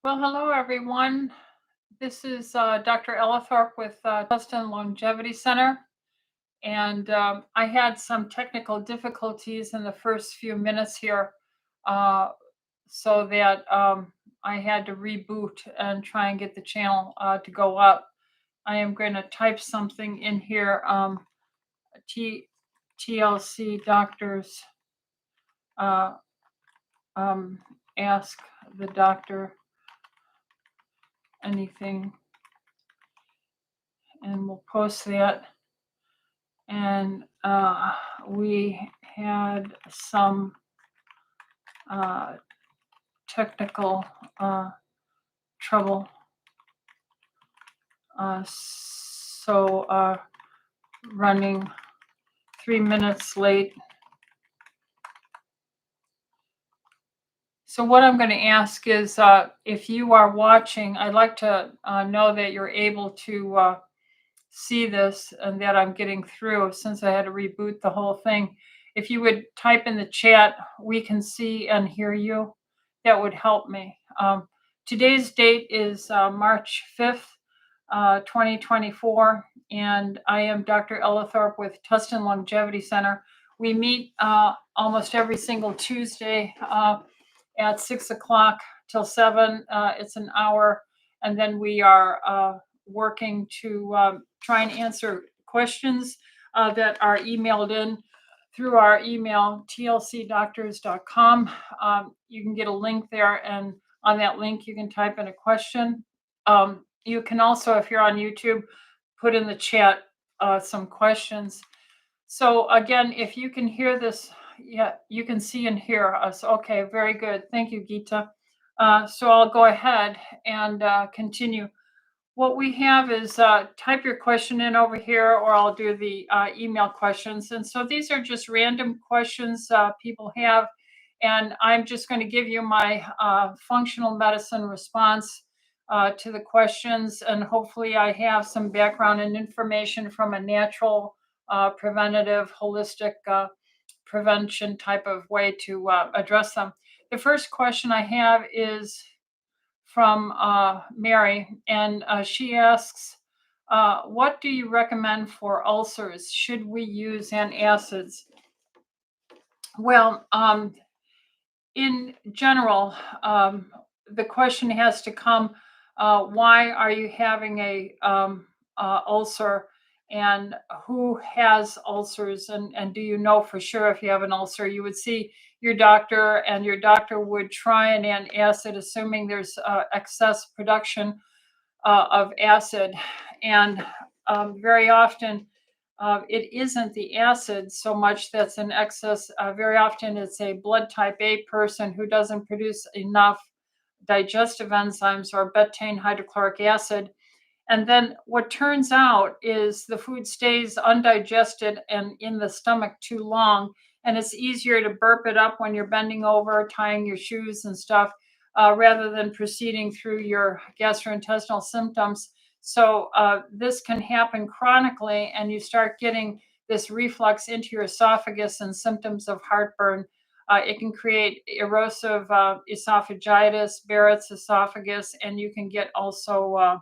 Well, hello everyone. This is Dr. Ellithorpe with Tustin Longevity Center. And I had some technical difficulties in the first few minutes here, uh, so that I had to reboot and try and get the channel to go up. I am going to type something in here. TLC doctors uh, ask the doctor anything, and we'll post that. And we had some technical trouble. So running 3 minutes late. So what I'm going to ask is, if you are watching, I'd like to know that you're able to see this and that I'm getting through, since I had to reboot the whole thing. If you would type in the chat, we can see and hear you, that would help me. Today's date is March 5th, 2024, and I am Dr. Ellithorpe with Tustin Longevity Center. We meet almost every single Tuesday at 6 o'clock till 7. It's an hour, and then we are working to try and answer questions that are emailed in through our email, tlcdoctors.com. You can get a link there, and on that link, you can type in a question. You can also, if you're on YouTube, put in the chat some questions. So again, if you can hear this, yeah, you can see and hear us. Okay, very good. Thank you, Geeta. So I'll go ahead and continue. What we have is type your question in over here, or I'll do the email questions. And so these are just random questions people have, and I'm just going to give you my functional medicine response to the questions, and hopefully I have some background and information from a natural, preventative, holistic prevention type of way to address them. The first question I have is from Mary, and she asks, what do you recommend for ulcers? Should we use antacids? Well, in general, the question has to come, why are you having a ulcer, and who has ulcers, and do you know for sure if you have an ulcer? You would see your doctor, and your doctor would try an antacid, assuming there's excess production of acid. And very often, it isn't the acid so much that's in excess. Very often it's a blood type A person who doesn't produce enough digestive enzymes or betaine hydrochloric acid. And then what turns out is the food stays undigested and in the stomach too long. And it's easier to burp it up when you're bending over, tying your shoes and stuff, rather than proceeding through your gastrointestinal symptoms. So this can happen chronically, and you start getting this reflux into your esophagus and symptoms of heartburn. It can create erosive esophagitis, Barrett's esophagus, and you can get also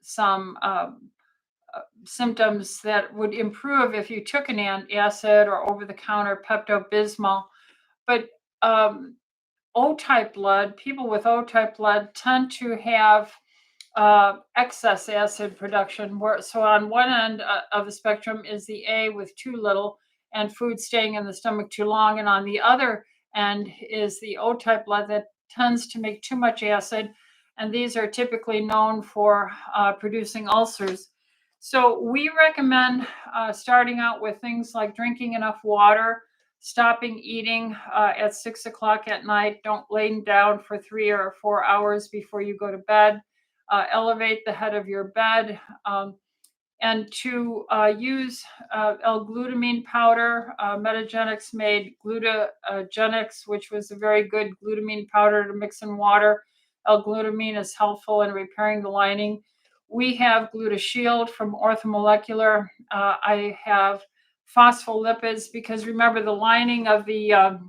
some symptoms that would improve if you took an antacid or over-the-counter Pepto-Bismol. But O-type blood, people with O-type blood tend to have excess acid production. So on one end of the spectrum is the A with too little and food staying in the stomach too long, and on the other end is the O-type blood that tends to make too much acid, and these are typically known for producing ulcers. So we recommend starting out with things like drinking enough water, stopping eating at 6 o'clock at night. Don't lay down for 3 or 4 hours before you go to bed. Elevate the head of your bed, and to use L-glutamine powder. Metagenics made Glutagenics, which was a very good glutamine powder to mix in water. L-glutamine is helpful in repairing the lining. We have GlutaShield from Orthomolecular. I have phospholipids, because remember, the lining of the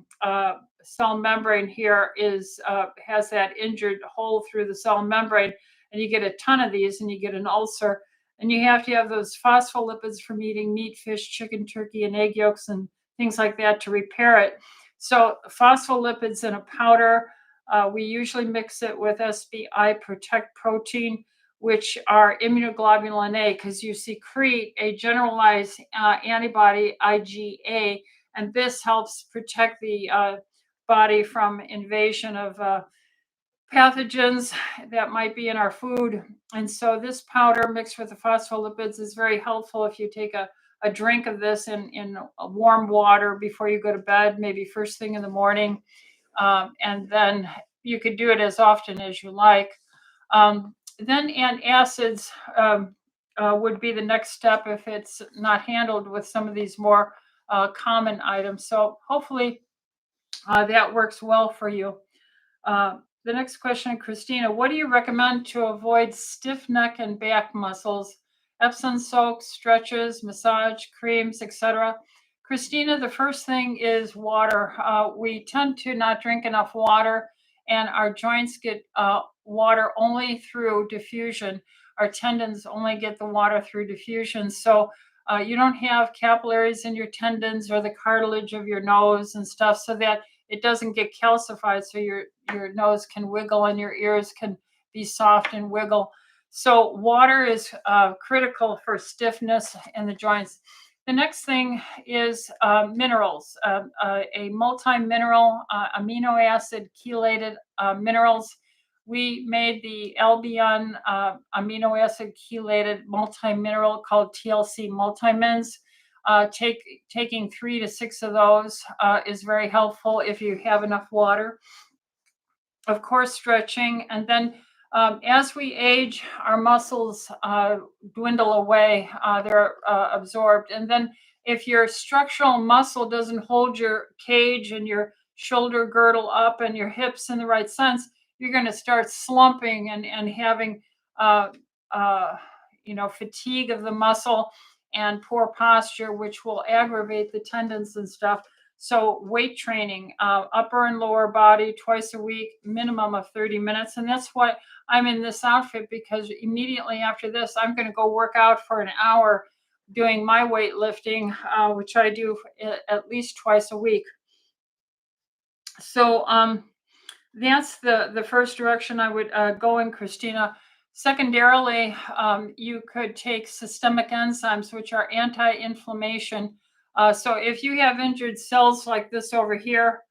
cell membrane here is has that injured hole through the cell membrane, and you get a ton of these, and you get an ulcer. And you have to have those phospholipids from eating meat, fish, chicken, turkey, and egg yolks and things like that to repair it. So phospholipids in a powder. We usually mix it with SBI Protect Protein, which are immunoglobulin A, because you secrete a generalized antibody, IgA, and this helps protect the body from invasion of pathogens that might be in our food. And so this powder mixed with the phospholipids is very helpful if you take a drink of this in warm water before you go to bed, maybe first thing in the morning. And then you could do it as often as you like. Then antacids would be the next step if it's not handled with some of these more common items. So hopefully that works well for you. The next question, Christina, what do you recommend to avoid stiff neck and back muscles? Epsom soaks, stretches, massage, creams, etc. Christina, the first thing is water. We tend to not drink enough water, and our joints get water only through diffusion. Our tendons only get the water through diffusion. So you don't have capillaries in your tendons or the cartilage of your nose and stuff, so that it doesn't get calcified, so your nose can wiggle and your ears can be soft and wiggle. So water is critical for stiffness in the joints. The next thing is minerals, a multi-mineral amino acid chelated minerals. We made the Albion amino acid chelated multi-mineral called TLC Multimins. Taking 3 to 6 of those is very helpful if you have enough water. Of course, stretching. And then as we age, our muscles dwindle away. They're absorbed. And then if your structural muscle doesn't hold your cage and your shoulder girdle up and your hips in the right sense, you're going to start slumping and having, fatigue of the muscle and poor posture, which will aggravate the tendons and stuff. So weight training, upper and lower body twice a week, minimum of 30 minutes. And that's why I'm in this outfit, because immediately after this, I'm going to go work out for an hour doing my weightlifting, which I do at least twice a week. So that's the first direction I would go in, Christina. Secondarily, you could take systemic enzymes, which are anti-inflammation. So if you have injured cells like this over here,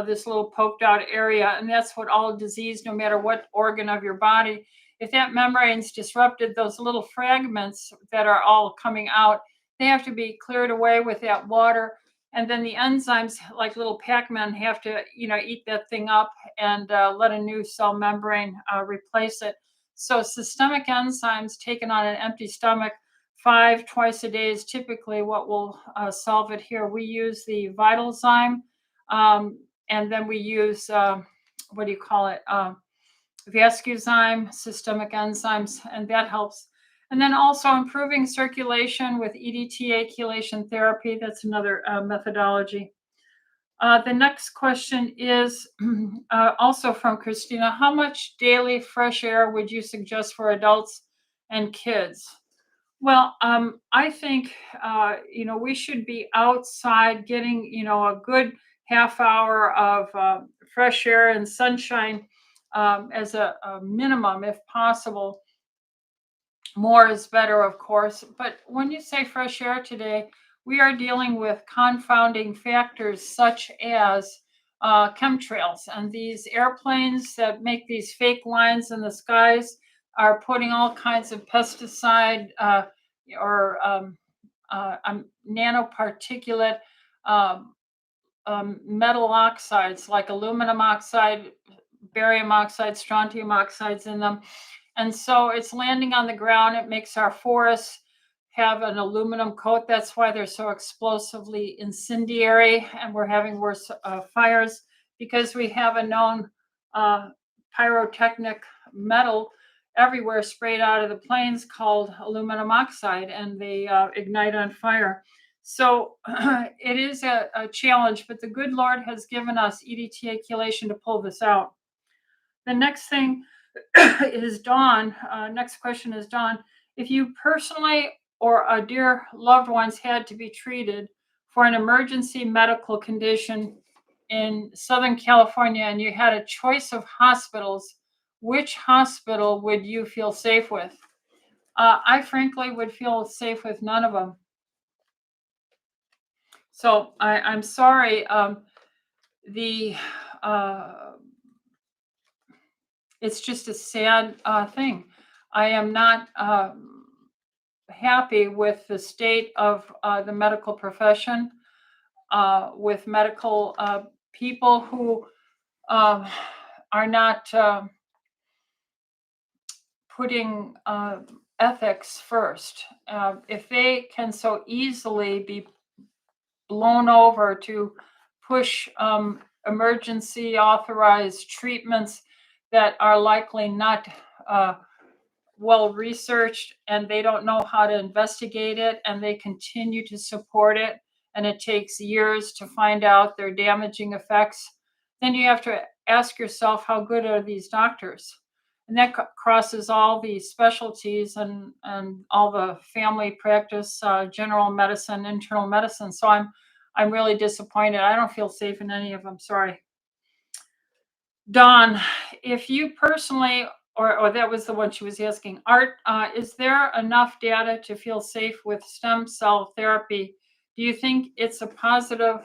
this little poked out area, and that's what all disease, no matter what organ of your body, if that membrane's disrupted, those little fragments that are all coming out, they have to be cleared away with that water. And then the enzymes, like little Pac-Man, have to, eat that thing up and let a new cell membrane replace it. So systemic enzymes taken on an empty stomach 5 twice a day is typically what will solve it here. We use the Vitalzyme, and then we use, Vascuzyme, systemic enzymes, and that helps. And then also improving circulation with EDTA chelation therapy. That's another methodology. The next question is also from Christina. How much daily fresh air would you suggest for adults and kids? Well, I think, we should be outside getting, a good half hour of fresh air and sunshine as a minimum, if possible. More is better, of course. But when you say fresh air today, we are dealing with confounding factors such as chemtrails. And these airplanes that make these fake lines in the skies are putting all kinds of pesticide or nanoparticulate metal oxides like aluminum oxide, barium oxide, strontium oxides in them. And so it's landing on the ground. It makes our forests have an aluminum coat. That's why they're so explosively incendiary, and we're having worse fires, because we have a known pyrotechnic metal everywhere sprayed out of the planes called aluminum oxide, and they ignite on fire. So it is a challenge, but the good Lord has given us EDTA to pull this out. The next thing is Dawn. Next question is Dawn. If you personally or a dear loved ones had to be treated for an emergency medical condition in Southern California and you had a choice of hospitals, which hospital would you feel safe with? I frankly would feel safe with none of them. So I'm sorry. The It's just a sad thing. I am not happy with the state of the medical profession, with medical people who are not putting ethics first. If they can so easily be blown over to push emergency authorized treatments that are likely not well researched, and they don't know how to investigate it, and they continue to support it, and it takes years to find out their damaging effects, then you have to ask yourself, how good are these doctors? And that crosses all the specialties and all the family practice, general medicine, internal medicine. So I'm really disappointed. I don't feel safe in any of them. Sorry. Dawn, if you personally, or that was the one she was asking, Art, is there enough data to feel safe with stem cell therapy? Do you think it's a positive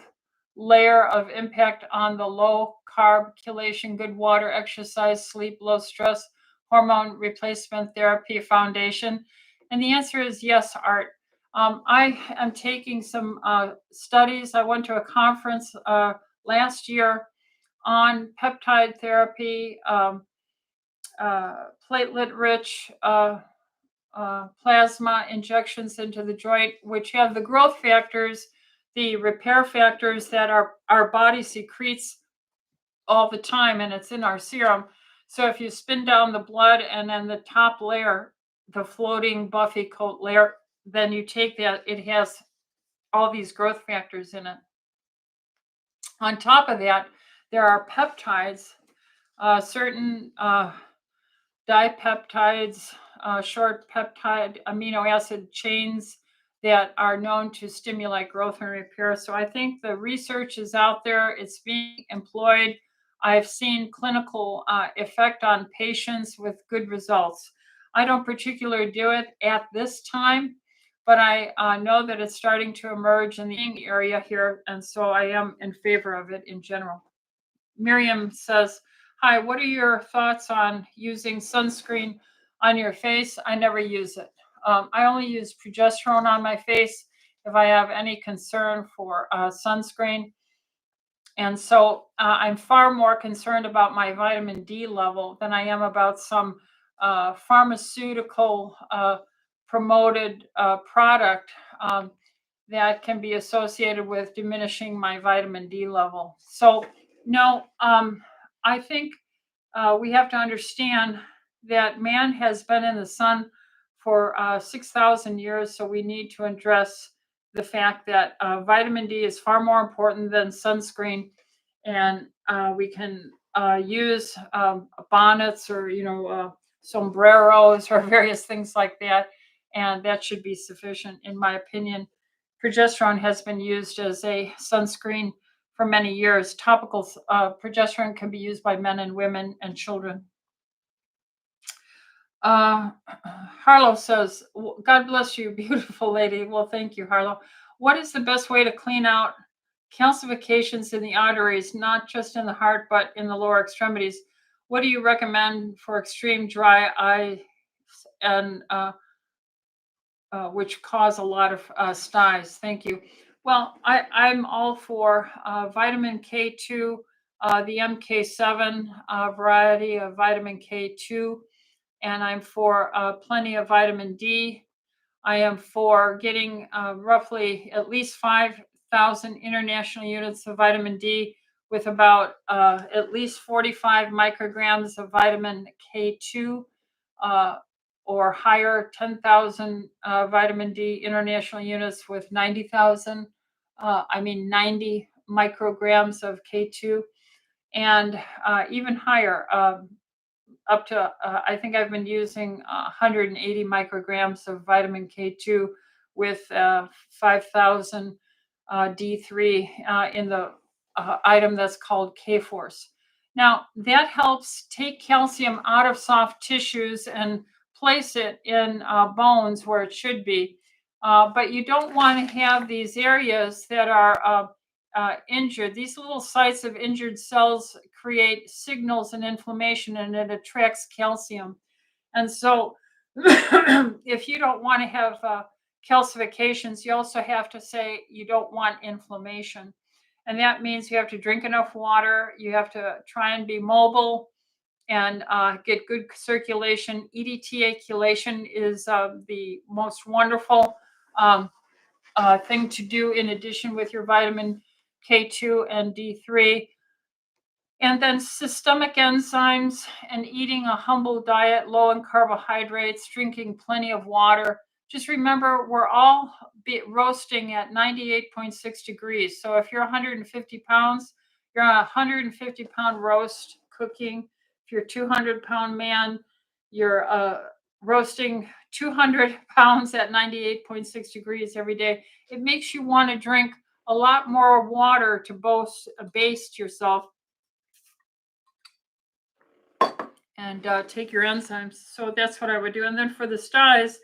layer of impact on the low carb chelation, good water, exercise, sleep, low stress, hormone replacement therapy foundation? And the answer is yes, Art. I am taking some studies. I went to a conference last year on peptide therapy, platelet-rich plasma injections into the joint, which have the growth factors, the repair factors that our body secretes all the time, and it's in our serum. So if you spin down the blood and then the top layer, the floating buffy coat layer, then you take that, it has all these growth factors in it. On top of that, there are peptides, certain dipeptides, short peptide amino acid chains that are known to stimulate growth and repair. So I think the research is out there, it's being employed. I've seen clinical effect on patients with good results. I don't particularly do it at this time, but I know that it's starting to emerge in the area here, and so I am in favor of it in general. Miriam says, hi, what are your thoughts on using sunscreen on your face? I never use it. I only use progesterone on my face if I have any concern for sunscreen. And so I'm far more concerned about my vitamin D level than I am about some pharmaceutical promoted product that can be associated with diminishing my vitamin D level. So, no, I think we have to understand that man has been in the sun for 6,000 years, so we need to address the fact that vitamin D is far more important than sunscreen, and we can use bonnets or sombreros or various things like that, and that should be sufficient, in my opinion. Progesterone has been used as a sunscreen for many years. Topical progesterone can be used by men and women and children. Harlow says, God bless you, beautiful lady. Well, thank you, Harlow. What is the best way to clean out calcifications in the arteries, not just in the heart, but in the lower extremities? What do you recommend for extreme dry eye and which cause a lot of styes? Thank you. Well, I'm all for vitamin K2, the MK7 variety of vitamin K2, and I'm for plenty of vitamin D. I am for getting roughly at least 5,000 international units of vitamin D with about at least 45 micrograms of vitamin K2 or higher, 10,000 vitamin D international units with 90,000, 90 micrograms of K2, and even higher, up to, I think I've been using 180 micrograms of vitamin K2 with 5,000 D3 in the item that's called K-Force. Now, that helps take calcium out of soft tissues and place it in bones where it should be. But you don't want to have these areas that are injured. These little sites of injured cells create signals and inflammation, and it attracts calcium. And so, if you don't want to have calcifications, you also have to say you don't want inflammation. And that means you have to drink enough water, you have to try and be mobile and get good circulation. EDTA chelation is the most wonderful thing to do in addition with your vitamin K2 and D3. And then systemic enzymes and eating a humble diet, low in carbohydrates, drinking plenty of water. Just remember, we're all roasting at 98.6 degrees. So if you're 150 pounds, you're on a 150-pound roast cooking. If you're a 200-pound man, you're roasting 200 pounds at 98.6 degrees every day. It makes you want to drink a lot more water to baste yourself and take your enzymes. So that's what I would do. And then for the styes,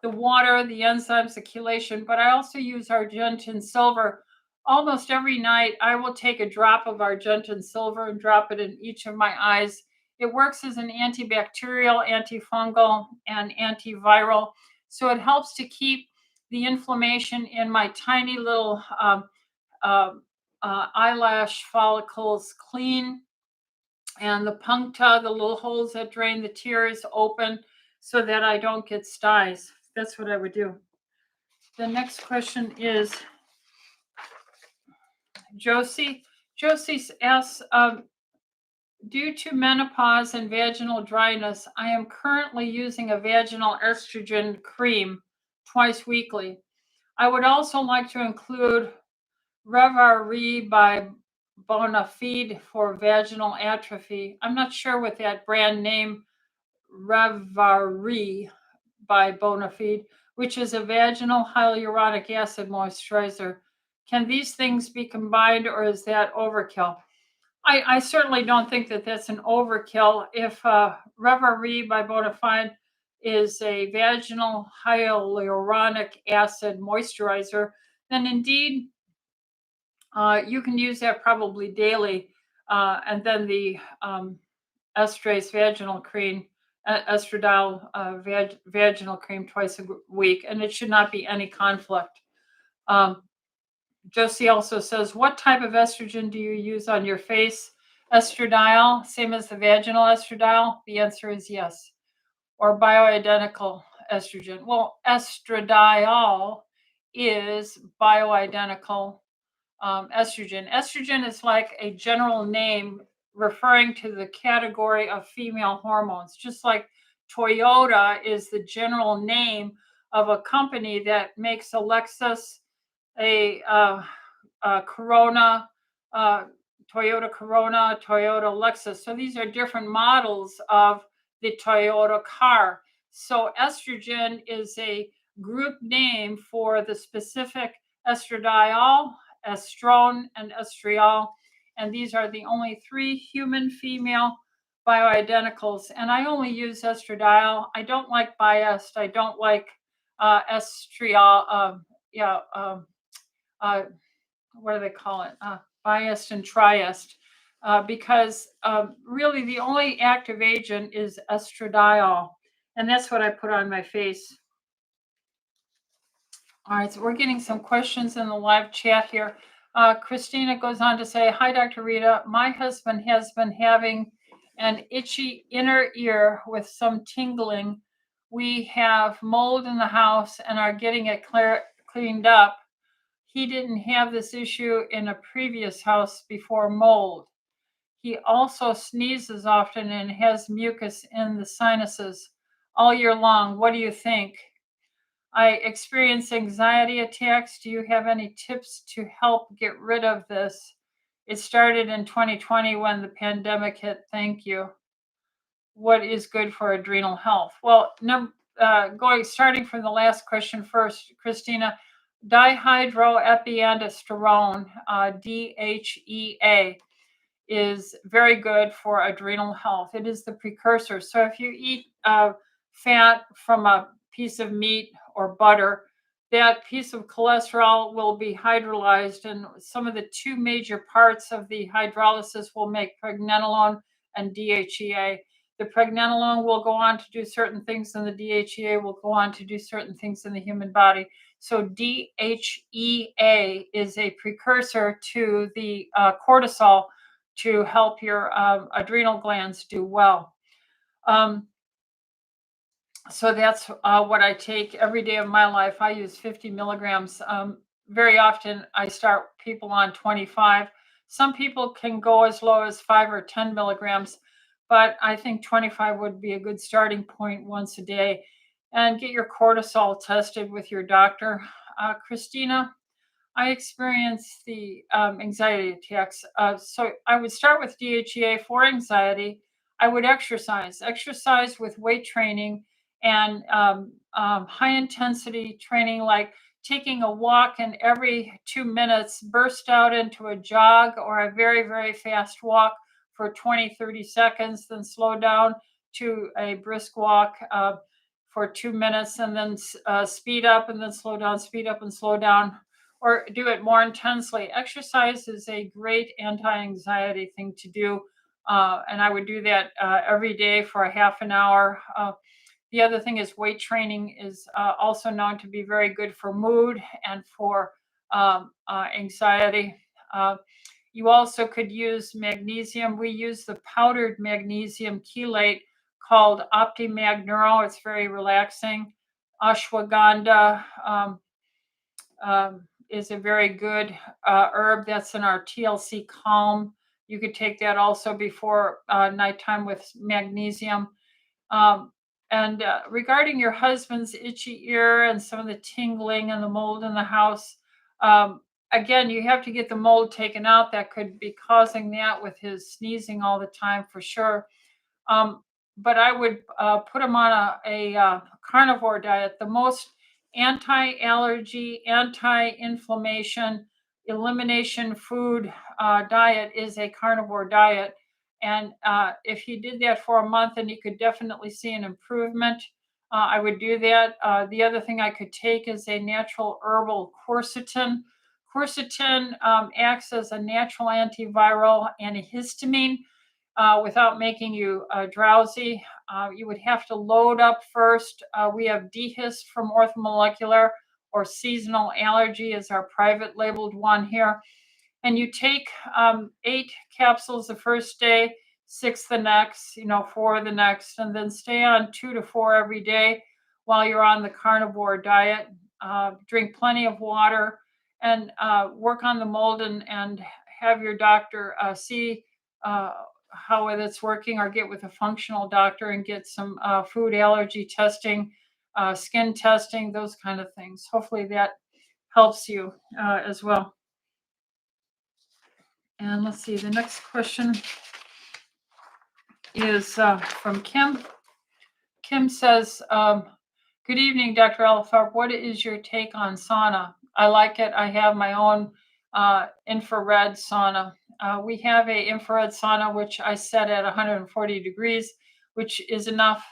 the water, the enzymes, the chelation, but I also use Argentine silver. Almost every night, I will take a drop of Argentine silver and drop it in each of my eyes. It works as an antibacterial, antifungal, and antiviral. So it helps to keep the inflammation in my tiny little eyelash follicles clean, and the puncta, the little holes that drain the tears, open so that I don't get styes. That's what I would do. The next question is Josie. Josie asks, due to menopause and vaginal dryness, I am currently using a vaginal estrogen cream twice weekly. I would also like to include Revari by Bonafide for vaginal atrophy. I'm not sure what that brand name Revari by Bonafide, which is a vaginal hyaluronic acid moisturizer. Can these things be combined, or is that overkill? I certainly don't think that that's an overkill. If Revari by Bonafide is a vaginal hyaluronic acid moisturizer, then indeed you can use that probably daily. And then the Estrace vaginal cream, estradiol vaginal cream twice a week, and it should not be any conflict. Josie also says, what type of estrogen do you use on your face? Estradiol, same as the vaginal estradiol? The answer is yes. Or bioidentical estrogen. Well, estradiol is bioidentical estrogen. Estrogen is like a general name referring to the category of female hormones, just like Toyota is the general name of a company that makes a Lexus, a Corona, Toyota Corona, Toyota Lexus. So these are different models of the Toyota car. So estrogen is a group name for the specific estradiol, estrone, and estriol. And these are the only three human female bioidenticals. And I only use estradiol. I don't like biased. I don't like estriol. What do they call it? Biased and triest. Because really the only active agent is estradiol. And that's what I put on my face. All right, so we're getting some questions in the live chat here. Christina goes on to say, hi, Dr. Rita. My husband has been having an itchy inner ear with some tingling. We have mold in the house and are getting it cleaned up. He didn't have this issue in a previous house before mold. He also sneezes often and has mucus in the sinuses. all year long. What do you think? I experience anxiety attacks. Do you have any tips to help get rid of this? It started in 2020 when the pandemic hit. Thank you. What is good for adrenal health? Well, starting from the last question first, Christina, dihydroepiandrosterone, DHEA, is very good for adrenal health. It is the precursor. So if you eat fat from a piece of meat or butter, that piece of cholesterol will be hydrolyzed, and some of the two major parts of the hydrolysis will make pregnenolone and DHEA. The pregnenolone will go on to do certain things, and the DHEA will go on to do certain things in the human body. So DHEA is a precursor to the cortisol to help your adrenal glands do well. So that's what I take every day of my life. I use 50 milligrams. Very often I start people on 25. Some people can go as low as 5 or 10 milligrams, but I think 25 would be a good starting point once a day. And get your cortisol tested with your doctor. Christina, I experience the anxiety attacks. So I would start with DHEA for anxiety. I would exercise with weight training and high intensity training, like taking a walk and every 2 minutes burst out into a jog or a very, very fast walk for 20, 30 seconds, then slow down to a brisk walk for 2 minutes, and then speed up and then slow down, speed up and slow down, or do it more intensely. Exercise is a great anti-anxiety thing to do. And I would do that every day for a half an hour. The other thing is weight training is also known to be very good for mood and for anxiety. You also could use magnesium. We use the powdered magnesium chelate called OptiMag Neuro. It's very relaxing. Ashwagandha is a very good herb that's in our TLC Calm. You could take that also before nighttime with magnesium. And regarding your husband's itchy ear and some of the tingling and the mold in the house, again, you have to get the mold taken out. That could be causing that with his sneezing all the time for sure. But I would put him on a carnivore diet. The most anti-allergy, anti-inflammation, elimination food diet is a carnivore diet. And if he did that for a month and he could definitely see an improvement, I would do that. The other thing I could take is a natural herbal quercetin. Quercetin acts as a natural antiviral antihistamine without making you drowsy. You would have to load up first. We have Dehist from Orthomolecular, or seasonal allergy is our private labeled one here. And you take 8 capsules the first day, 6 the next, 4 the next, and then stay on 2 to 4 every day while you're on the carnivore diet. Drink plenty of water and work on the mold, and have your doctor see how it's working, or get with a functional doctor and get some food allergy testing, skin testing, those kind of things. Hopefully that helps you as well. And let's see, the next question is from Kim. Kim says, good evening, Dr. Elthorpe. What is your take on sauna? I like it. I have my own infrared sauna. We have a infrared sauna, which I set at 140 degrees, which is enough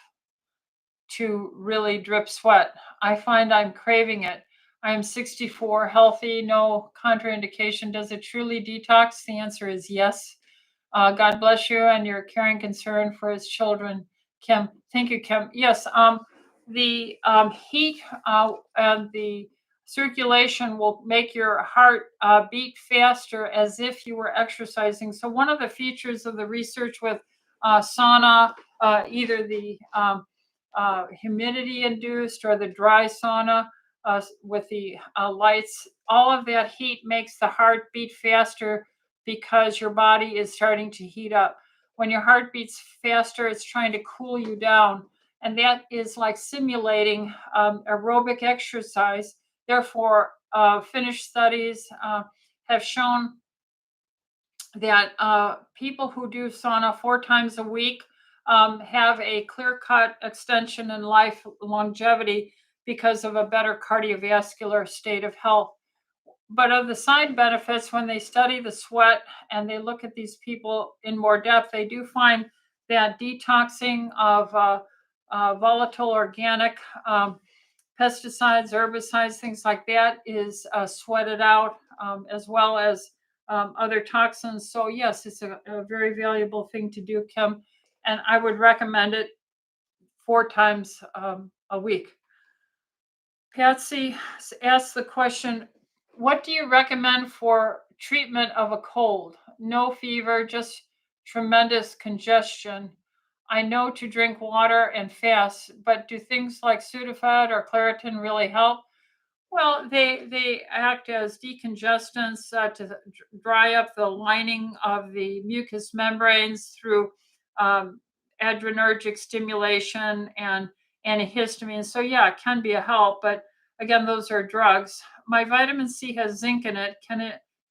to really drip sweat. I find I'm craving it. I am 64, healthy, no contraindication. Does it truly detox? The answer is yes. God bless you and your caring concern for his children, Kim. Thank you, Kim. Yes, the heat and the circulation will make your heart beat faster as if you were exercising. So one of the features of the research with sauna, either the humidity induced or the dry sauna with the lights, all of that heat makes the heart beat faster because your body is starting to heat up. When your heart beats faster, it's trying to cool you down. and that is like simulating aerobic exercise. Therefore, Finnish studies have shown that people who do sauna 4 times a week have a clear-cut extension in life longevity because of a better cardiovascular state of health. But of the side benefits, when they study the sweat and they look at these people in more depth, they do find that detoxing of volatile organic pesticides, herbicides, things like that is sweated out, as well as other toxins. So yes, it's a very valuable thing to do, Kim, and I would recommend it 4 times a week. Patsy asked the question, what do you recommend for treatment of a cold? No fever, just tremendous congestion. I know to drink water and fast, but do things like Sudafed or Claritin really help? Well, they act as decongestants to dry up the lining of the mucous membranes through um, adrenergic stimulation and antihistamine. So yeah, it can be a help, but again, those are drugs. My vitamin C has zinc in it. Can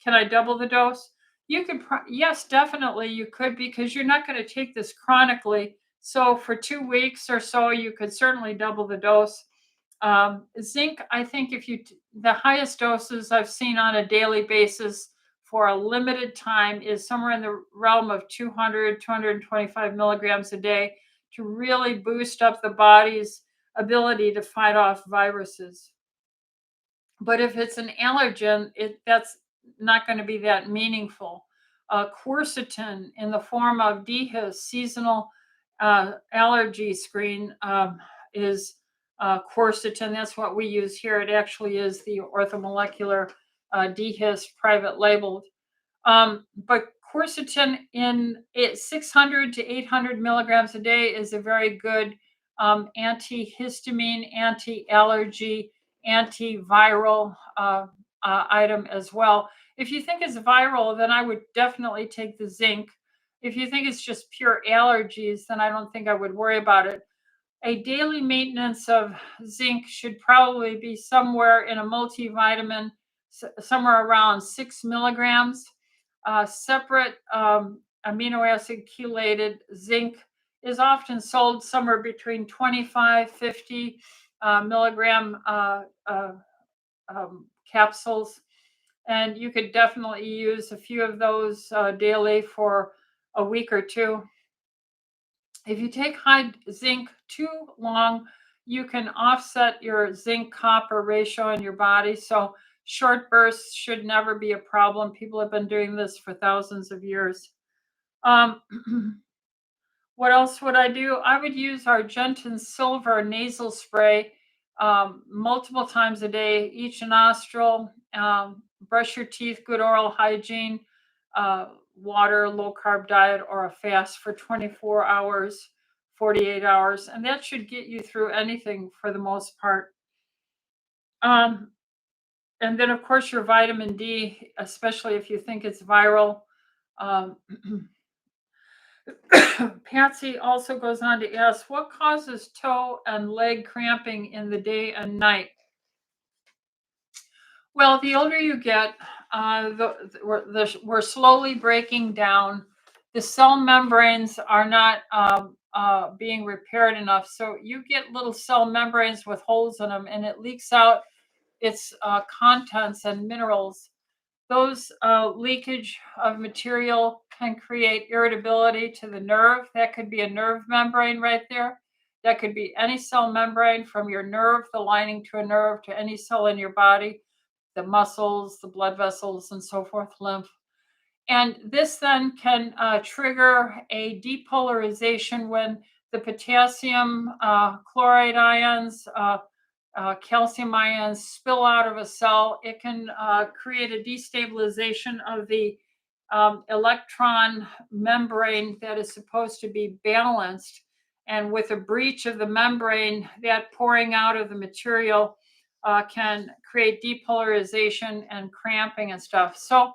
I double the dose? You could yes, definitely you could, because you're not going to take this chronically. So for 2 weeks or so, you could certainly double the dose. Zinc, I think if the highest doses I've seen on a daily basis for a limited time is somewhere in the realm of 200, 225 milligrams a day to really boost up the body's ability to fight off viruses. But if it's an allergen, that's not going to be that meaningful. Quercetin in the form of DHIS, seasonal allergy screen, is quercetin. That's what we use here. It actually is the orthomolecular DHIS private labeled. But quercetin in 600 to 800 milligrams a day is a very good antihistamine, anti-allergy, antiviral item as well. If you think it's viral, then I would definitely take the zinc. If you think it's just pure allergies, then I don't think I would worry about it. A daily maintenance of zinc should probably be somewhere in a multivitamin, somewhere around 6 milligrams. Separate amino acid chelated zinc is often sold somewhere between 25, 50 milligram capsules. And you could definitely use a few of those daily for a week or two. If you take high zinc too long, you can offset your zinc copper ratio in your body. So short bursts should never be a problem. People have been doing this for thousands of years. Um, what else would I do? I would use Argentine Silver nasal spray multiple times a day, each nostril. Brush your teeth, good oral hygiene, water, low carb diet, or a fast for 24 hours, 48 hours. And that should get you through anything for the most part. And then, of course, your vitamin D, especially if you think it's viral. Um, Patsy also goes on to ask, what causes toe and leg cramping in the day and night? Well, the older you get, we're slowly breaking down. The cell membranes are not being repaired enough. So you get little cell membranes with holes in them, and it leaks out its contents and minerals. Those leakage of material can create irritability to the nerve. That could be a nerve membrane right there. That could be any cell membrane from your nerve, the lining to a nerve, to any cell in your body, the muscles, the blood vessels, and so forth, lymph. And this then can trigger a depolarization when the potassium chloride ions, calcium ions spill out of a cell. It can create a destabilization of the electron membrane that is supposed to be balanced. And with a breach of the membrane, that pouring out of the material can create depolarization and cramping and stuff. So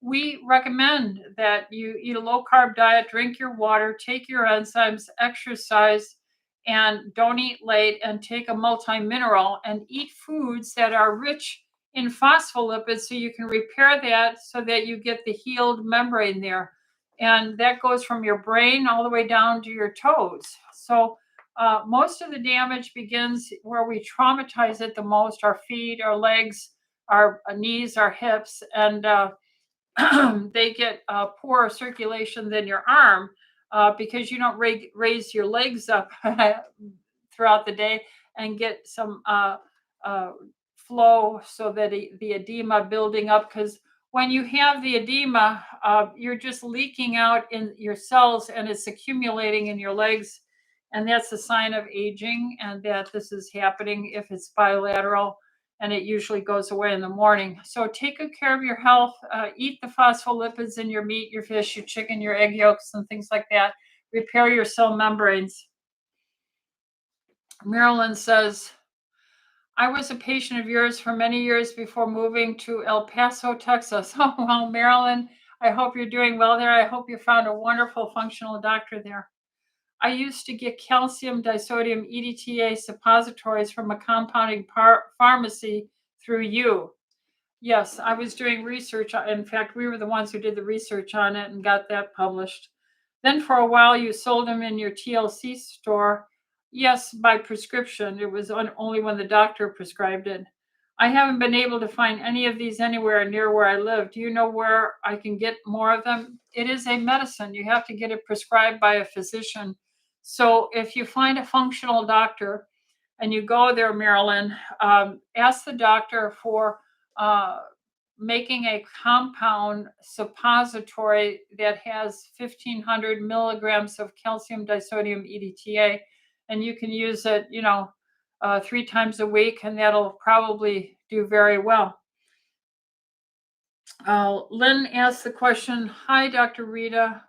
we recommend that you eat a low carb diet, drink your water, take your enzymes, exercise, and don't eat late, and take a multi-mineral, and eat foods that are rich in phospholipids so you can repair that so that you get the healed membrane there. And that goes from your brain all the way down to your toes. So most of the damage begins where we traumatize it the most: our feet, our legs, our knees, our hips, and they get poorer circulation than your arm because you don't raise your legs up throughout the day and get some uh, flow so that the edema building up. Because when you have the edema, you're just leaking out in your cells and it's accumulating in your legs. And that's a sign of aging, and that this is happening if it's bilateral, and it usually goes away in the morning. So take good care of your health. Eat the phospholipids in your meat, your fish, your chicken, your egg yolks, and things like that. Repair your cell membranes. Marilyn says, I was a patient of yours for many years before moving to El Paso, Texas. Oh, well, Marilyn, I hope you're doing well there. I hope you found a wonderful functional doctor there. I used to get calcium disodium EDTA suppositories from a compounding pharmacy through you. Yes, I was doing research. In fact, we were the ones who did the research on it and got that published. Then for a while, you sold them in your TLC store. Yes, by prescription. It was only when the doctor prescribed it. I haven't been able to find any of these anywhere near where I live. Do you know where I can get more of them? It is a medicine. You have to get it prescribed by a physician. So if you find a functional doctor and you go there, Marilyn, ask the doctor for making a compound suppository that has 1,500 milligrams of calcium disodium EDTA, and you can use it, 3 times a week, and that'll probably do very well. Lynn asked the question, hi, Dr. Rita.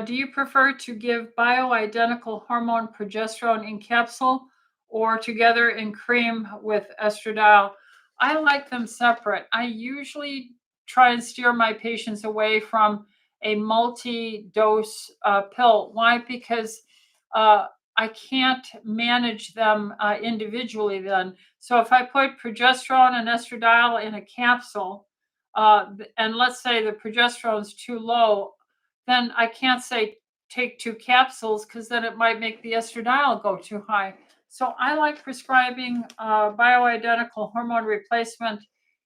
Do you prefer to give bioidentical hormone progesterone in capsule or together in cream with estradiol? I like them separate. I usually try and steer my patients away from a multi-dose pill. Why? Because I can't manage them individually then. So if I put progesterone and estradiol in a capsule, and let's say the progesterone is too low, then I can't say take 2 capsules because then it might make the estradiol go too high. So I like prescribing bioidentical hormone replacement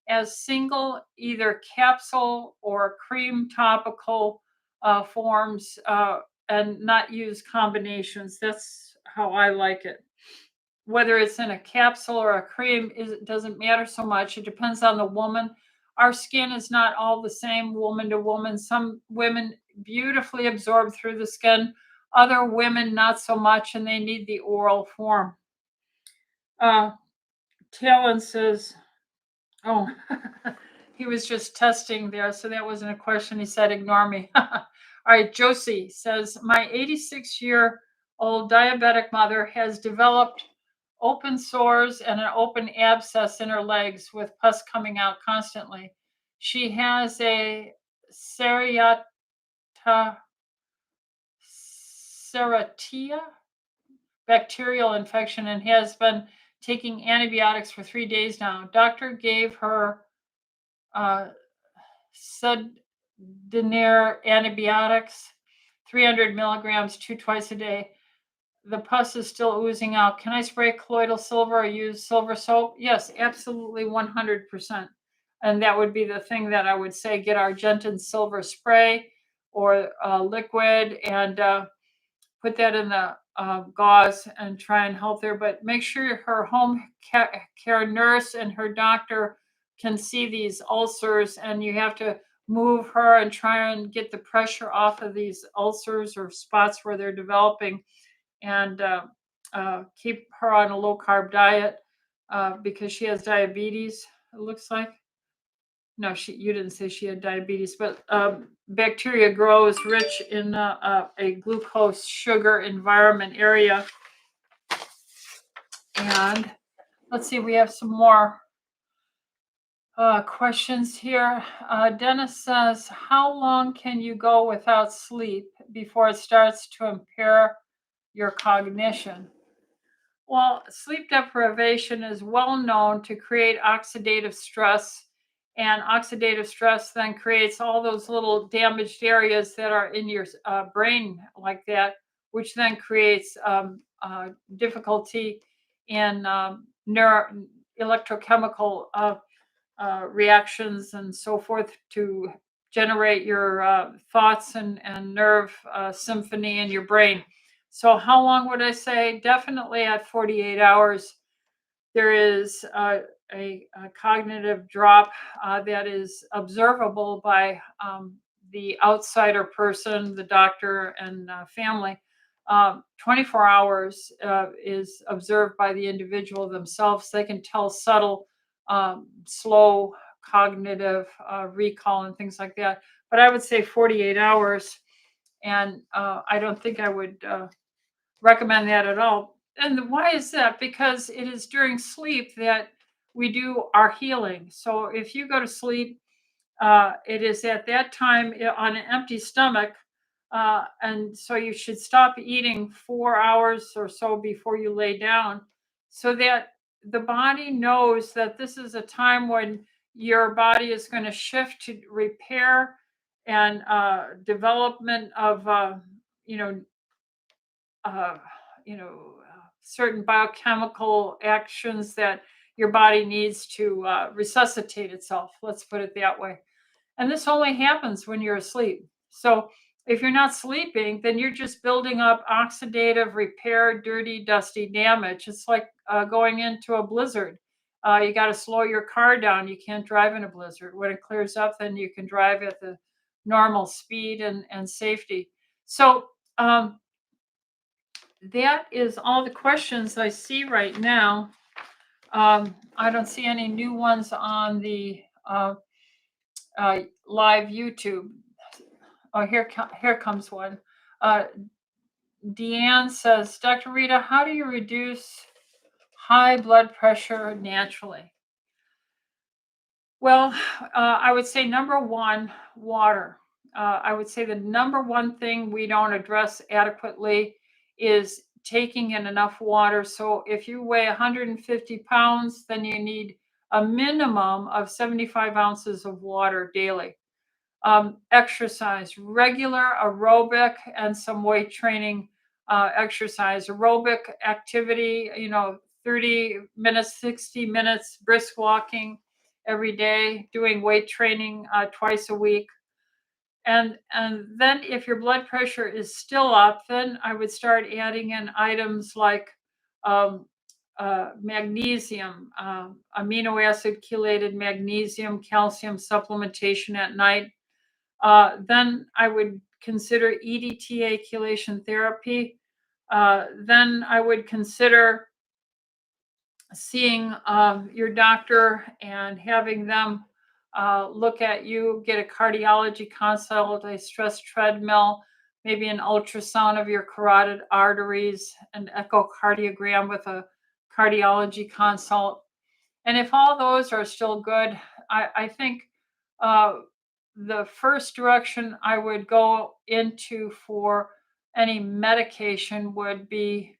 as single, either capsule or cream topical forms, and not use combinations. That's how I like it. Whether it's in a capsule or a cream, it doesn't matter so much. It depends on the woman. Our skin is not all the same woman to woman. Some women beautifully absorb through the skin, other women not so much, and they need the oral form. Talon says, oh, he was just testing there, so that wasn't a question. He said, ignore me. All right, Josie says, my 86-year-old diabetic mother has developed open sores and an open abscess in her legs with pus coming out constantly. She has a Serratia bacterial infection and has been taking antibiotics for 3 days now. Doctor gave her Suddenare antibiotics, 300 milligrams, 2 times a day. The pus is still oozing out. Can I spray colloidal silver or use silver soap? Yes, absolutely, 100%. And that would be the thing that I would say, get Argentine silver spray or liquid, and put that in the gauze and try and help there. But make sure her home care nurse and her doctor can see these ulcers, and you have to move her and try and get the pressure off of these ulcers or spots where they're developing, and keep her on a low carb diet because she has diabetes, it looks like. No, you didn't say she had diabetes, but bacteria grows rich in a glucose sugar environment area. And let's see, we have some more questions here. Dennis says, how long can you go without sleep before it starts to impair your cognition? Well, sleep deprivation is well known to create oxidative stress, and oxidative stress then creates all those little damaged areas that are in your brain, like that, which then creates difficulty in electrochemical reactions and so forth to generate your thoughts and nerve symphony in your brain. So, how long would I say? Definitely at 48 hours, there is a cognitive drop that is observable by the outsider person, the doctor, and family. 24 hours is observed by the individual themselves. They can tell subtle, slow cognitive recall and things like that. But I would say 48 hours, and I don't think I would recommend that at all. And why is that? Because it is during sleep that we do our healing. So if you go to sleep, it is at that time on an empty stomach. And so you should stop eating 4 hours or so before you lay down so that the body knows that this is a time when your body is going to shift to repair and development of, you know, uh, certain biochemical actions that your body needs to resuscitate itself. Let's put it that way. And this only happens when you're asleep. So if you're not sleeping, then you're just building up oxidative repair, dirty, dusty damage. It's like going into a blizzard. You got to slow your car down. You can't drive in a blizzard. When it clears up, then you can drive at the normal speed and safety. So that is all the questions I see right now. I don't see any new ones on the live YouTube. Oh, here comes one. Deanne says, Dr. Rita, how do you reduce high blood pressure naturally? Well, I would say number one, water. I would say the number one thing we don't address adequately is taking in enough water. So if you weigh 150 pounds, then you need a minimum of 75 ounces of water daily. Exercise, regular aerobic and some weight training exercise, aerobic activity, 30 minutes, 60 minutes, brisk walking every day, doing weight training twice a week. And then if your blood pressure is still up, then I would start adding in items like um, magnesium, amino acid chelated magnesium, calcium supplementation at night. Then I would consider EDTA chelation therapy. Then I would consider seeing your doctor and having them look at you, get a cardiology consult, a stress treadmill, maybe an ultrasound of your carotid arteries, an echocardiogram with a cardiology consult. And if all those are still good, I think uh, the first direction I would go into for any medication would be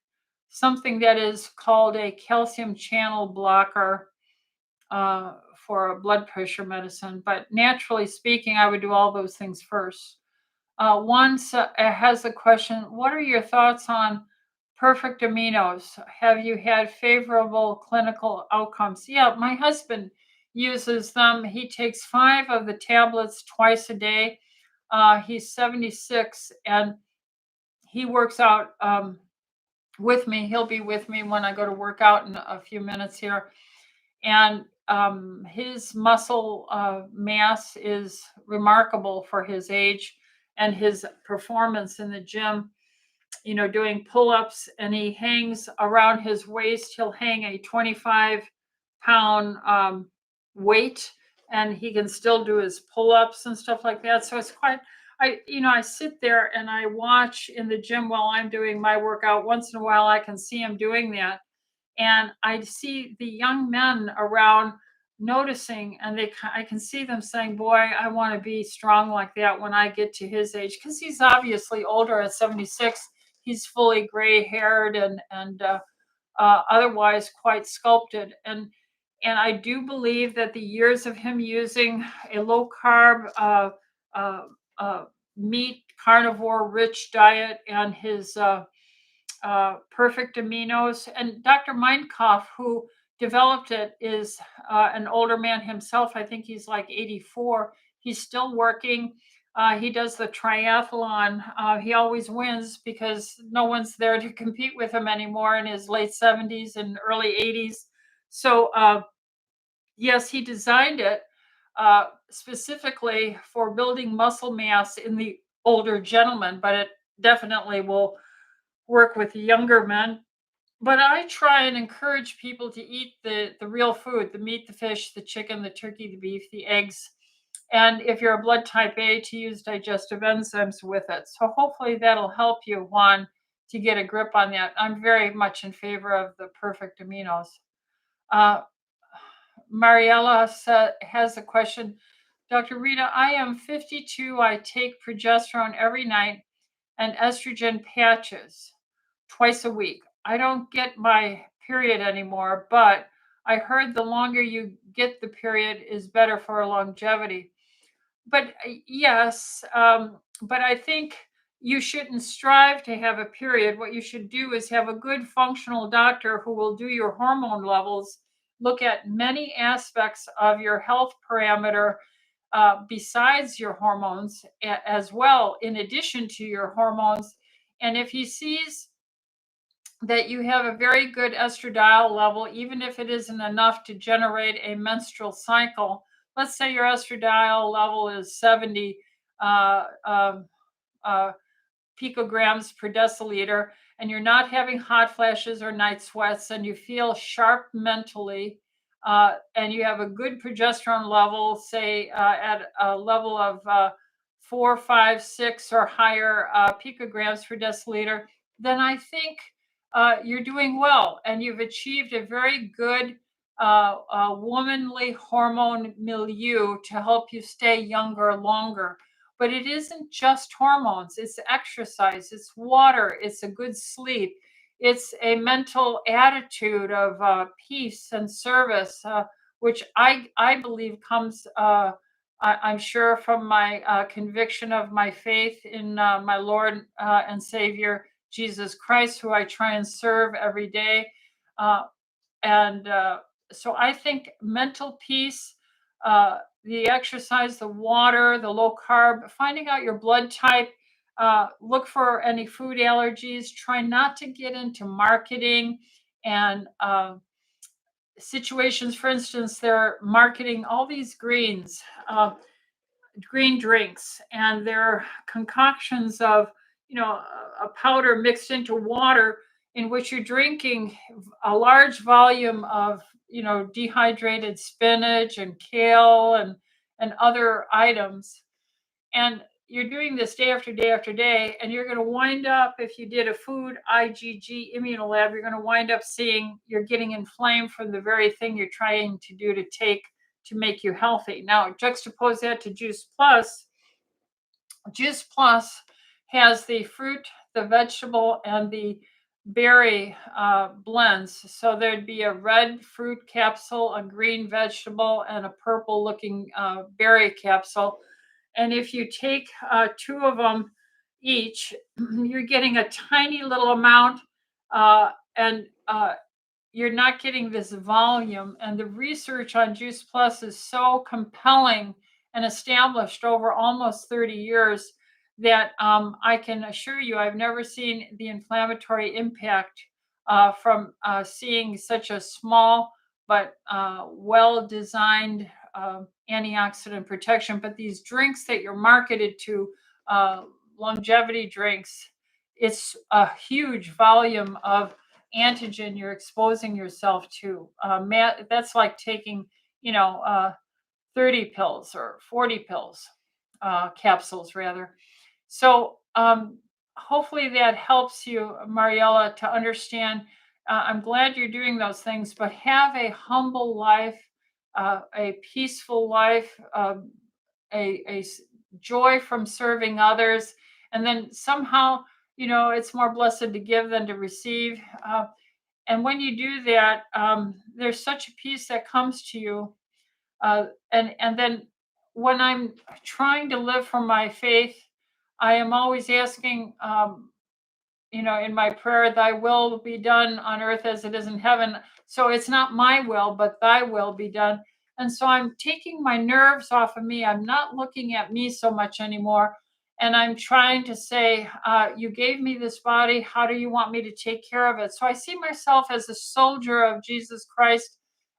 something that is called a calcium channel blocker for a blood pressure medicine. But naturally speaking, I would do all those things first. Has a question. What are your thoughts on perfect aminos? Have you had favorable clinical outcomes? Yeah, my husband uses them. He takes 5 of the tablets twice a day. He's 76 and he works out with me. He'll be with me when I go to work out in a few minutes here. And his muscle mass is remarkable for his age and his performance in the gym, doing pull-ups, and he hangs around his waist. He'll hang a 25-pound weight, and he can still do his pull-ups and stuff like that. So it's quite, I sit there and I watch in the gym while I'm doing my workout. Once in a while, I can see him doing that. And I see the young men around noticing, and I can see them saying, boy, I want to be strong like that when I get to his age, because he's obviously older at 76. He's fully gray haired and otherwise quite sculpted. And I do believe that the years of him using a low carb, uh, uh, meat carnivore rich diet and his perfect aminos. And Dr. Meinkoff, who developed it, is an older man himself. I think he's like 84. He's still working. He does the triathlon. He always wins because no one's there to compete with him anymore in his late 70s and early 80s. So, yes, he designed it specifically for building muscle mass in the older gentleman, but it definitely will work with younger men. But I try and encourage people to eat the real food, the meat, the fish, the chicken, the turkey, the beef, the eggs. And if you're a blood type A, to use digestive enzymes with it. So hopefully that'll help you, Juan, to get a grip on that. I'm very much in favor of the perfect aminos. Uh, Mariella has a question. Dr. Rita, I am 52. I take progesterone every night and estrogen patches twice a week. I don't get my period anymore, but I heard the longer you get the period is better for longevity. But yes, but I think you shouldn't strive to have a period. What you should do is have a good functional doctor who will do your hormone levels, look at many aspects of your health parameter besides your hormones as well, in addition to your hormones. And if he sees that you have a very good estradiol level, even if it isn't enough to generate a menstrual cycle. Let's say your estradiol level is 70 uh, um, uh, picograms per deciliter, and you're not having hot flashes or night sweats, and you feel sharp mentally, and you have a good progesterone level, say at a level of 4, 5, 6 or higher picograms per deciliter, then I think you're doing well, and you've achieved a very good womanly hormone milieu to help you stay younger longer. But it isn't just hormones, it's exercise, it's water, it's a good sleep, it's a mental attitude of peace and service, which I believe comes, I'm sure, from my conviction of my faith in my Lord and Savior, Jesus Christ, who I try and serve every day. Uh, and So I think mental peace, the exercise, the water, the low carb, finding out your blood type, look for any food allergies, try not to get into marketing and situations. For instance, they're marketing all these green drinks, and they're concoctions of, a powder mixed into water in which you're drinking a large volume of, dehydrated spinach and kale and other items. And you're doing this day after day after day, and you're going to wind up, if you did a food IgG immunolab, you're going to wind up seeing you're getting inflamed from the very thing you're trying to do to take to make you healthy. Now, juxtapose that to Juice Plus. Juice Plus has the fruit, the vegetable, and the berry blends. So there'd be a red fruit capsule, a green vegetable, and a purple looking berry capsule. And if you take two of them each, you're getting a tiny little amount, and you're not getting this volume. And the research on Juice Plus is so compelling and established over almost 30 years that I can assure you I've never seen the inflammatory impact from seeing such a small but well designed antioxidant protection. But these drinks that you're marketed to, longevity drinks, it's a huge volume of antigen you're exposing yourself to. That's like taking, 30 pills or 40 pills, capsules rather. So hopefully that helps you, Mariella, to understand. I'm glad you're doing those things, but have a humble life, a peaceful life, a joy from serving others, and then somehow, it's more blessed to give than to receive. And when you do that, there's such a peace that comes to you. And then when I'm trying to live from my faith, I am always asking, in my prayer, thy will be done on earth as it is in heaven. So it's not my will, but thy will be done. And so I'm taking my nerves off of me. I'm not looking at me so much anymore. And I'm trying to say, you gave me this body. How do you want me to take care of it? So I see myself as a soldier of Jesus Christ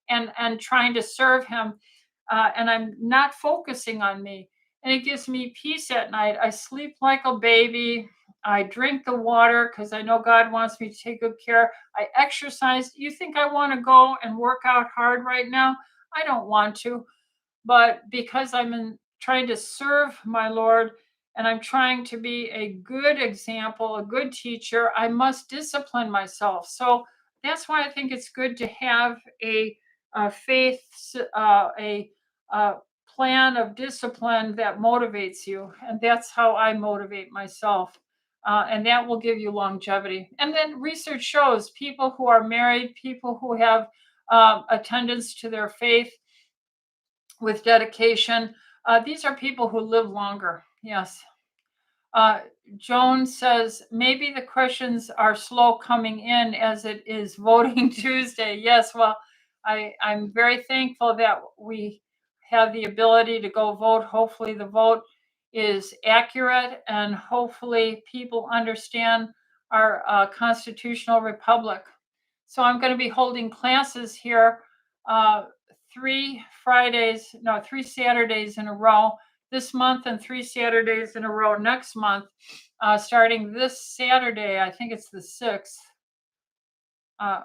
and trying to serve him. And I'm not focusing on me. And it gives me peace at night. I sleep like a baby. I drink the water because I know God wants me to take good care. I exercise. You think I want to go and work out hard right now? I don't want to, but because trying to serve my Lord and I'm trying to be a good example, a good teacher, I must discipline myself. So that's why I think it's good to have a faith, a plan of discipline that motivates you. And that's how I motivate myself. And that will give you longevity. And then research shows people who are married, people who have attendance to their faith with dedication, these are people who live longer. Yes. Uh, Joan says, maybe the questions are slow coming in as it is voting Tuesday. Yes, well, I'm very thankful that we have the ability to go vote. Hopefully the vote is accurate and hopefully people understand our constitutional republic. So I'm going to be holding classes here uh, 3 Saturdays in a row this month and 3 Saturdays in a row next month, starting this Saturday. I think it's the 6th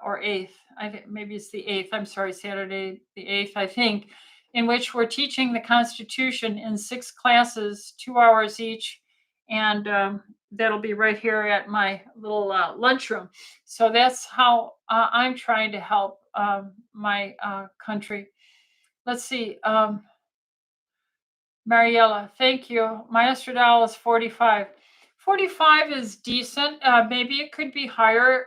or 8th. I think maybe it's the 8th. I'm sorry, Saturday the 8th, I think, in which we're teaching the Constitution in 6 classes, 2 hours each. And that'll be right here at my little lunchroom. So that's how I'm trying to help my country. Let's see. Mariella, thank you. My estradiol is 45. 45 is decent. Maybe it could be higher.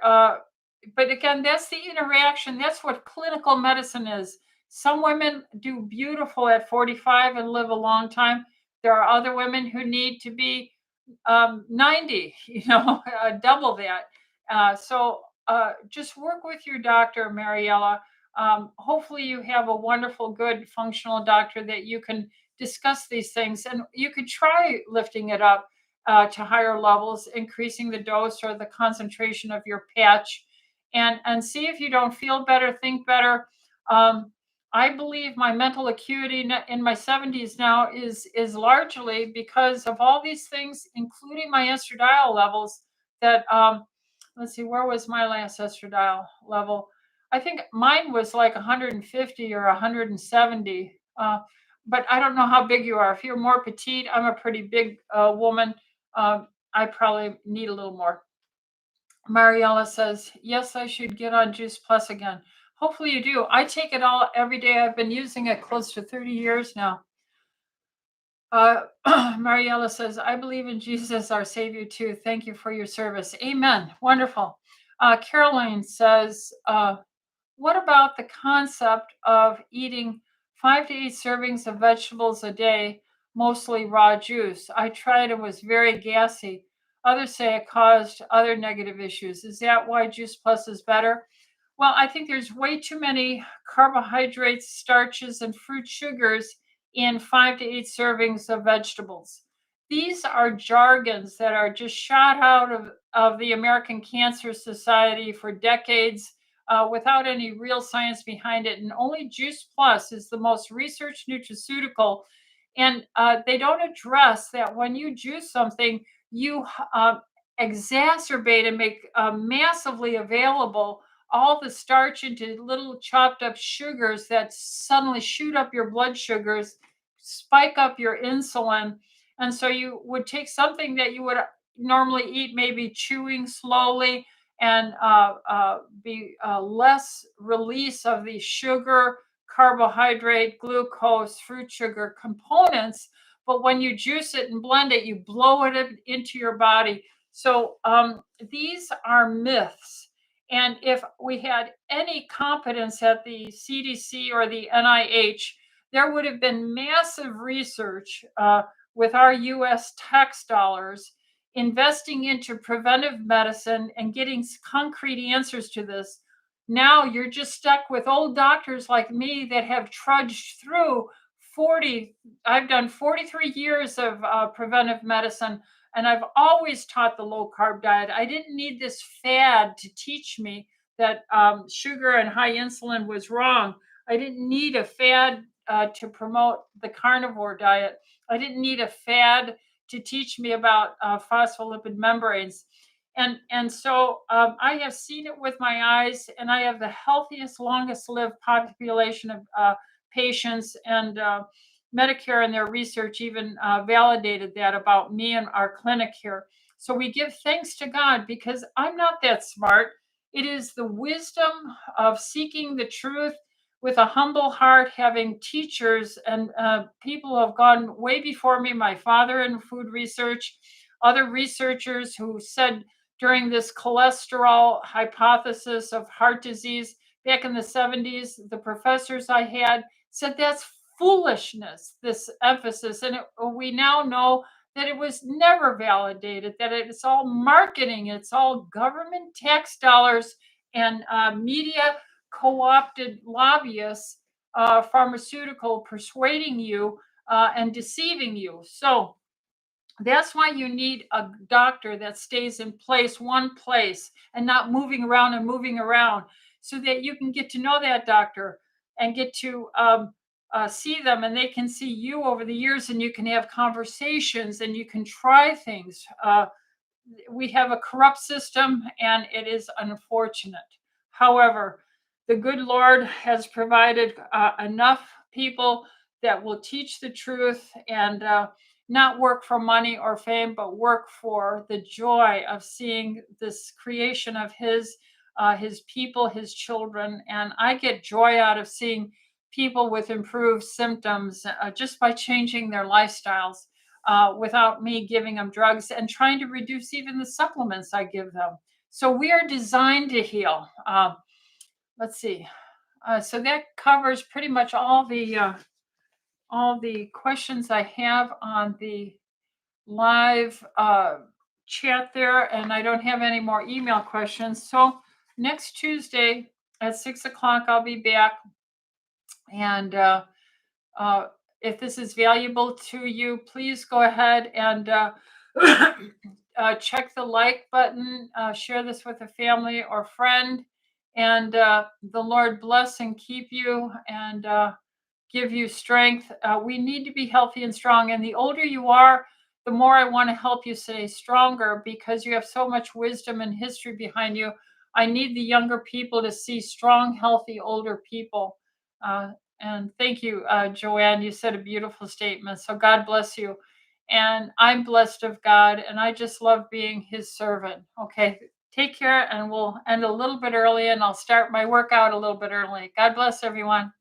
But again, that's the interaction. That's what clinical medicine is. Some women do beautiful at 45 and live a long time. There are other women who need to be 90, double that. So just work with your doctor, Mariella. Hopefully you have a wonderful, good, functional doctor that you can discuss these things. And you could try lifting it up to higher levels, increasing the dose or the concentration of your patch, and see if you don't feel better, think better. I believe my mental acuity in my 70s now is largely because of all these things, including my estradiol levels. That let's see, where was my last estradiol level? I think mine was like 150 or 170. But I don't know how big you are. If you're more petite, I'm a pretty big woman. I probably need a little more. Mariella says, yes, I should get on Juice Plus again. Hopefully you do. I take it all every day. I've been using it close to 30 years now. Mariella says, I believe in Jesus, our Savior, too. Thank you for your service. Amen. Wonderful. Caroline says, what about the concept of eating 5 to 8 servings of vegetables a day, mostly raw juice? I tried and was very gassy. Others say it caused other negative issues. Is that why Juice Plus is better? Well, I think there's way too many carbohydrates, starches, and fruit sugars in 5 to 8 servings of vegetables. These are jargons that are just shot out of the American Cancer Society for decades without any real science behind it. And only Juice Plus is the most researched nutraceutical. And they don't address that when you juice something, you exacerbate and make massively available all the starch into little chopped up sugars that suddenly shoot up your blood sugars, spike up your insulin. And so you would take something that you would normally eat, maybe chewing slowly, and be less release of the sugar, carbohydrate, glucose, fruit sugar components. But when you juice it and blend it, you blow it into your body. So these are myths. And if we had any competence at the CDC or the NIH, there would have been massive research with our US tax dollars investing into preventive medicine and getting concrete answers to this. Now you're just stuck with old doctors like me that have trudged through 40, I've done 43 years of preventive medicine, and I've always taught the low carb diet. I didn't need this fad to teach me that sugar and high insulin was wrong. I didn't need a fad to promote the carnivore diet. I didn't need a fad to teach me about phospholipid membranes. And so I have seen it with my eyes, and I have the healthiest, longest lived population of patients, and Medicare and their research even validated that about me and our clinic here. So we give thanks to God because I'm not that smart. It is the wisdom of seeking the truth with a humble heart, having teachers and people who have gone way before me, my father in food research, other researchers who said during this cholesterol hypothesis of heart disease back in the 70s, the professors I had said that's foolishness, this emphasis. And we now know that it was never validated, that it's all marketing, it's all government tax dollars and media co opted lobbyists, pharmaceutical persuading you and deceiving you. So that's why you need a doctor that stays in place, one place, and not moving around, so that you can get to know that doctor and get to see them, and they can see you over the years, and you can have conversations and you can try things. We have a corrupt system, and it is unfortunate. However, the good Lord has provided enough people that will teach the truth and not work for money or fame, but work for the joy of seeing this creation of his people, his children. And I get joy out of seeing people with improved symptoms just by changing their lifestyles without me giving them drugs and trying to reduce even the supplements I give them. So we are designed to heal. Let's see. So that covers pretty much all the questions I have on the live chat there, and I don't have any more email questions. So next Tuesday at 6 o'clock, I'll be back. And if this is valuable to you, please go ahead and check the like button, share this with a family or friend, and the Lord bless and keep you and give you strength. We need to be healthy and strong, and the older you are, the more I want to help you stay stronger because you have so much wisdom and history behind you. I need the younger people to see strong, healthy, older people. And thank you, Joanne. You said a beautiful statement. So God bless you. And I'm blessed of God, and I just love being his servant. Okay. Take care, and we'll end a little bit early, and I'll start my workout a little bit early. God bless everyone.